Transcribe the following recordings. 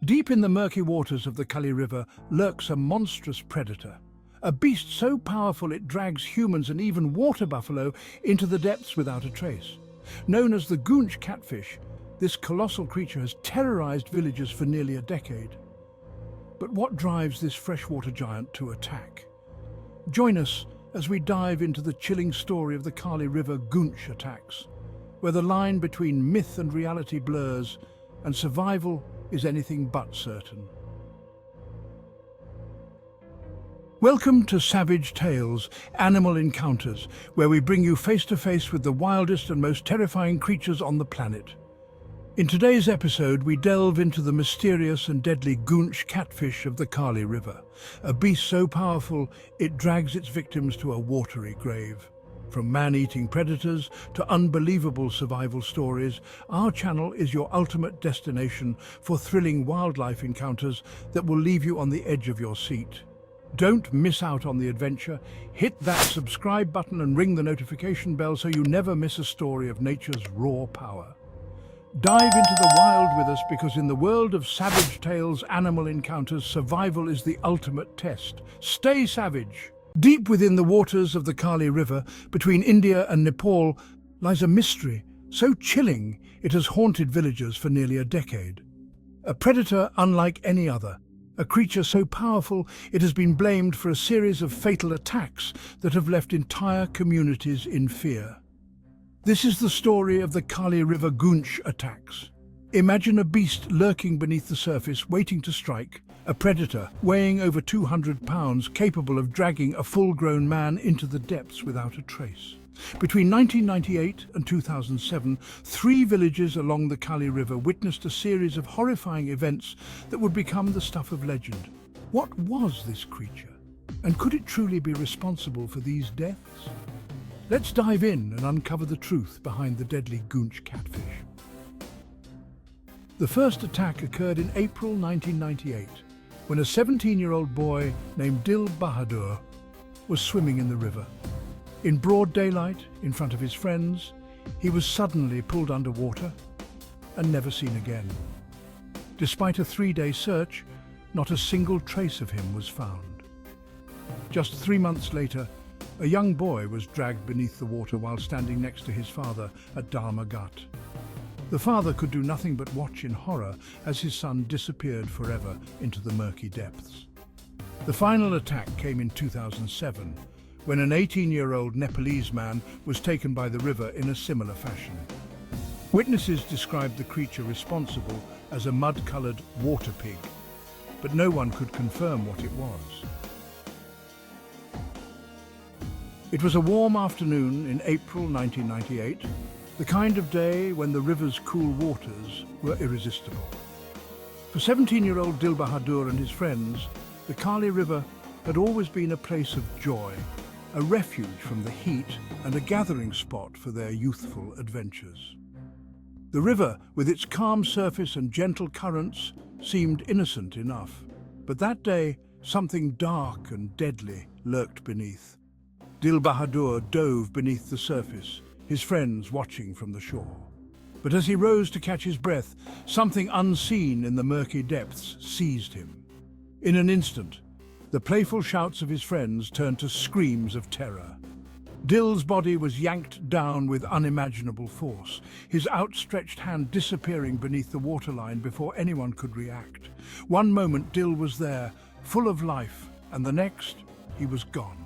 Deep in the murky waters of the Kali River lurks a monstrous predator, a beast so powerful it drags humans and even water buffalo into the depths without a trace. Known as the Goonch catfish, this colossal creature has terrorized villages for nearly a decade. But what drives this freshwater giant to attack? Join us as we dive into the chilling story of the Kali River Goonch attacks, where the line between myth and reality blurs and survival is anything but certain. Welcome to Savage Tales, Animal Encounters, where we bring you face to face with the wildest and most terrifying creatures on the planet. In today's episode, we delve into the mysterious and deadly Goonch catfish of the Kali River, a beast so powerful it drags its victims to a watery grave. From man-eating predators to unbelievable survival stories, our channel is your ultimate destination for thrilling wildlife encounters that will leave you on the edge of your seat. Don't miss out on the adventure. Hit that subscribe button and ring the notification bell so you never miss a story of nature's raw power. Dive into the wild with us, because in the world of Savage Tales, Animal Encounters, survival is the ultimate test. Stay savage! Deep within the waters of the Kali River, between India and Nepal, lies a mystery so chilling it has haunted villagers for nearly a decade. A predator unlike any other, a creature so powerful it has been blamed for a series of fatal attacks that have left entire communities in fear. This is the story of the Kali River Goonch attacks. Imagine a beast lurking beneath the surface, waiting to strike, a predator weighing over 200 pounds, capable of dragging a full-grown man into the depths without a trace. Between 1998 and 2007, 3 villages along the Kali River witnessed a series of horrifying events that would become the stuff of legend. What was this creature? And could it truly be responsible for these deaths? Let's dive in and uncover the truth behind the deadly Goonch catfish. The first attack occurred in April 1998, when a 17-year-old boy named Dil Bahadur was swimming in the river. In broad daylight, in front of his friends, he was suddenly pulled underwater and never seen again. Despite a 3-day search, not a single trace of him was found. Just 3 months later, a young boy was dragged beneath the water while standing next to his father at Dharma Ghat. The father could do nothing but watch in horror as his son disappeared forever into the murky depths. The final attack came in 2007, when an 18-year-old Nepalese man was taken by the river in a similar fashion. Witnesses described the creature responsible as a mud-coloured water pig, but no one could confirm what it was. It was a warm afternoon in April 1998, the kind of day when the river's cool waters were irresistible. For 17-year-old Dil Bahadur and his friends, the Kali River had always been a place of joy, a refuge from the heat and a gathering spot for their youthful adventures. The river, with its calm surface and gentle currents, seemed innocent enough. But that day, something dark and deadly lurked beneath. Dil Bahadur dove beneath the surface, his friends watching from the shore. But as he rose to catch his breath, something unseen in the murky depths seized him. In an instant, the playful shouts of his friends turned to screams of terror. Dil's body was yanked down with unimaginable force, his outstretched hand disappearing beneath the waterline before anyone could react. One moment Dil was there, full of life, and the next, he was gone.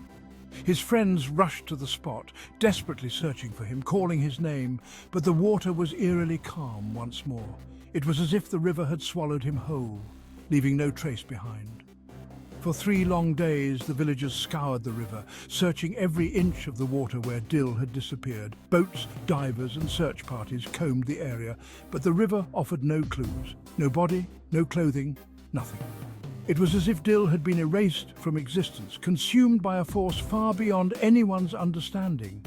His friends rushed to the spot, desperately searching for him, calling his name, but the water was eerily calm once more. It was as if the river had swallowed him whole, leaving no trace behind. For 3 long days, the villagers scoured the river, searching every inch of the water where Dil had disappeared. Boats, divers, and search parties combed the area, but the river offered no clues. No body, no clothing, nothing. It was as if Dil had been erased from existence, consumed by a force far beyond anyone's understanding.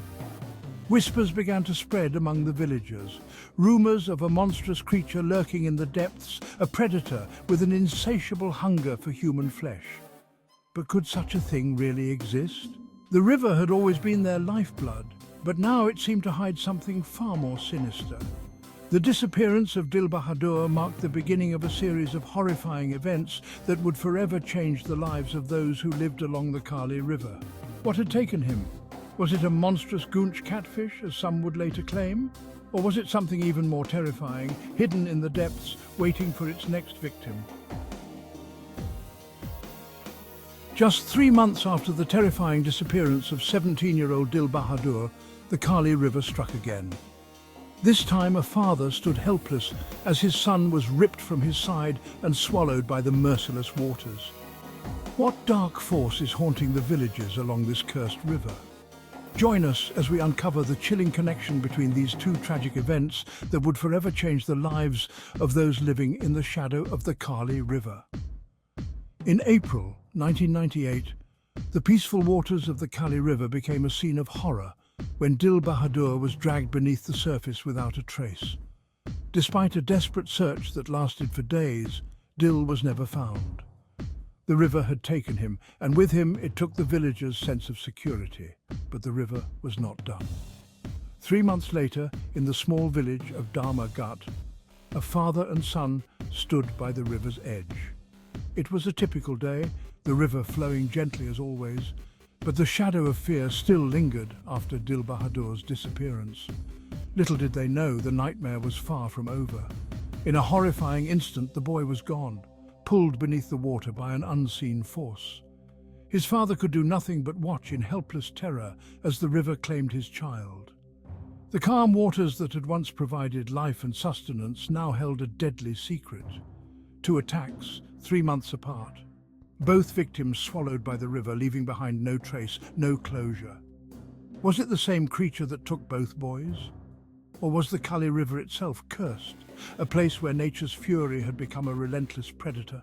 Whispers began to spread among the villagers, rumors of a monstrous creature lurking in the depths, a predator with an insatiable hunger for human flesh. But could such a thing really exist? The river had always been their lifeblood, but now it seemed to hide something far more sinister. The disappearance of Dil Bahadur marked the beginning of a series of horrifying events that would forever change the lives of those who lived along the Kali River. What had taken him? Was it a monstrous Goonch catfish, as some would later claim? Or was it something even more terrifying, hidden in the depths, waiting for its next victim? Just 3 months after the terrifying disappearance of 17-year-old Dil Bahadur, the Kali River struck again. This time a father stood helpless as his son was ripped from his side and swallowed by the merciless waters. What dark force is haunting the villages along this cursed river? Join us as we uncover the chilling connection between these two tragic events that would forever change the lives of those living in the shadow of the Kali River. In April 1998, the peaceful waters of the Kali River became a scene of horror when Dil Bahadur was dragged beneath the surface without a trace. Despite a desperate search that lasted for days, Dil was never found. The river had taken him, and with him it took the villagers' sense of security. But the river was not done. 3 months later, in the small village of Dharma Ghat, a father and son stood by the river's edge. It was a typical day, the river flowing gently as always, but the shadow of fear still lingered after Dil Bahadur's disappearance. Little did they know the nightmare was far from over. In a horrifying instant, the boy was gone, pulled beneath the water by an unseen force. His father could do nothing but watch in helpless terror as the river claimed his child. The calm waters that had once provided life and sustenance now held a deadly secret. 2 attacks, 3 months apart. Both victims swallowed by the river, leaving behind no trace, no closure. Was it the same creature that took both boys? Or was the Kali River itself cursed, a place where nature's fury had become a relentless predator?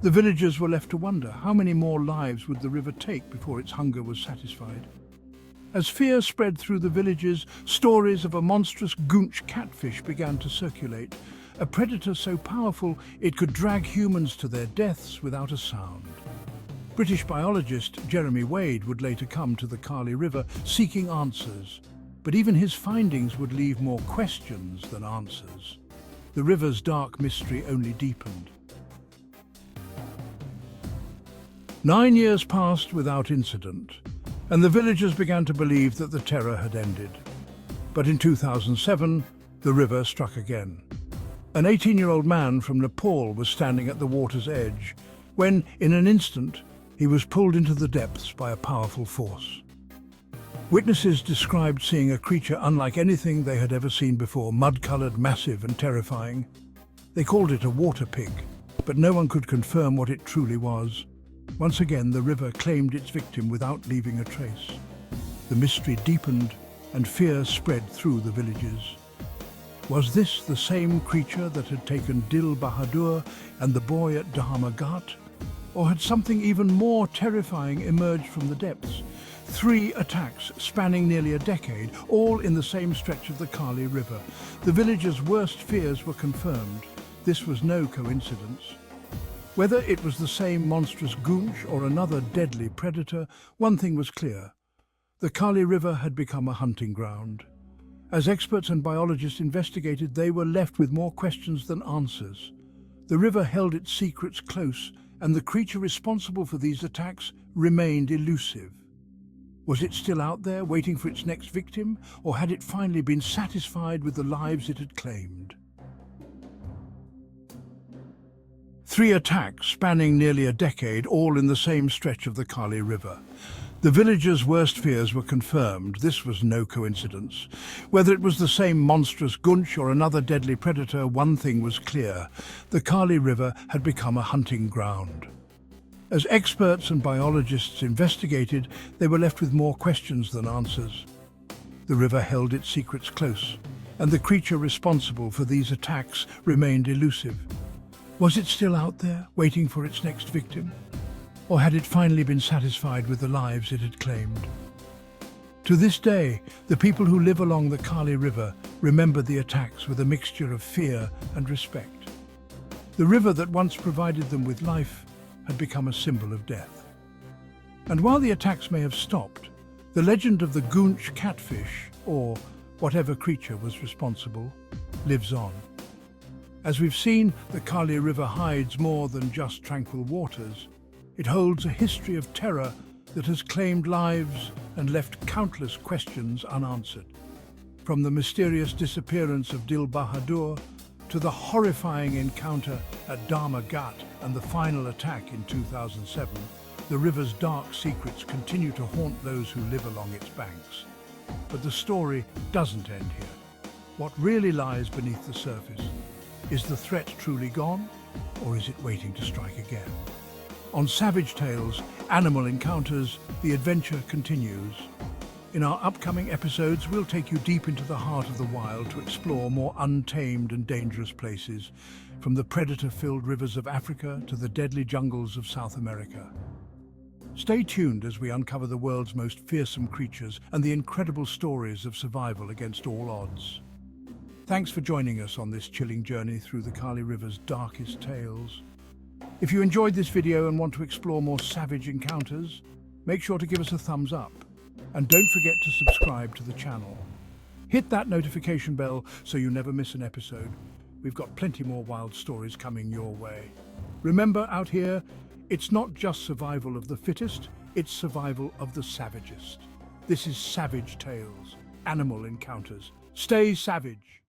The villagers were left to wonder how many more lives would the river take before its hunger was satisfied. As fear spread through the villages, stories of a monstrous Goonch catfish began to circulate, a predator so powerful it could drag humans to their deaths without a sound. British biologist Jeremy Wade would later come to the Kali River seeking answers, but even his findings would leave more questions than answers. The river's dark mystery only deepened. 9 years passed without incident, and the villagers began to believe that the terror had ended. But in 2007, the river struck again. An 18-year-old man from Nepal was standing at the water's edge when, in an instant, he was pulled into the depths by a powerful force. Witnesses described seeing a creature unlike anything they had ever seen before, mud-colored, massive and terrifying. They called it a water pig, but no one could confirm what it truly was. Once again, the river claimed its victim without leaving a trace. The mystery deepened and fear spread through the villages. Was this the same creature that had taken Dil Bahadur and the boy at Dharma Ghat? Or had something even more terrifying emerged from the depths? 3 attacks spanning nearly a decade, all in the same stretch of the Kali River. The villagers' worst fears were confirmed. This was no coincidence. Whether it was the same monstrous Goonch or another deadly predator, one thing was clear. The Kali River had become a hunting ground. As experts and biologists investigated, they were left with more questions than answers. The river held its secrets close, and the creature responsible for these attacks remained elusive. Was it still out there, waiting for its next victim, or had it finally been satisfied with the lives it had claimed? 3 attacks spanning nearly a decade, all in the same stretch of the Kali River. The villagers' worst fears were confirmed. This was no coincidence. Whether it was the same monstrous Goonch or another deadly predator, one thing was clear. The Kali River had become a hunting ground. As experts and biologists investigated, they were left with more questions than answers. The river held its secrets close, and the creature responsible for these attacks remained elusive. Was it still out there, waiting for its next victim? Or had it finally been satisfied with the lives it had claimed? To this day, the people who live along the Kali River remember the attacks with a mixture of fear and respect. The river that once provided them with life had become a symbol of death. And while the attacks may have stopped, the legend of the Goonch catfish, or whatever creature was responsible, lives on. As we've seen, the Kali River hides more than just tranquil waters. It holds a history of terror that has claimed lives and left countless questions unanswered. From the mysterious disappearance of Dil Bahadur to the horrifying encounter at Dharma Ghat and the final attack in 2007, the river's dark secrets continue to haunt those who live along its banks. But the story doesn't end here. What really lies beneath the surface? Is the threat truly gone, or is it waiting to strike again? On Savage Tales, Animal Encounters, the adventure continues. In our upcoming episodes, we'll take you deep into the heart of the wild to explore more untamed and dangerous places, from the predator-filled rivers of Africa to the deadly jungles of South America. Stay tuned as we uncover the world's most fearsome creatures and the incredible stories of survival against all odds. Thanks for joining us on this chilling journey through the Kali River's darkest tales. If you enjoyed this video and want to explore more savage encounters, make sure to give us a thumbs up. And don't forget to subscribe to the channel. Hit that notification bell so you never miss an episode. We've got plenty more wild stories coming your way. Remember, out here, it's not just survival of the fittest, it's survival of the savagest. This is Savage Tales, Animal Encounters. Stay savage.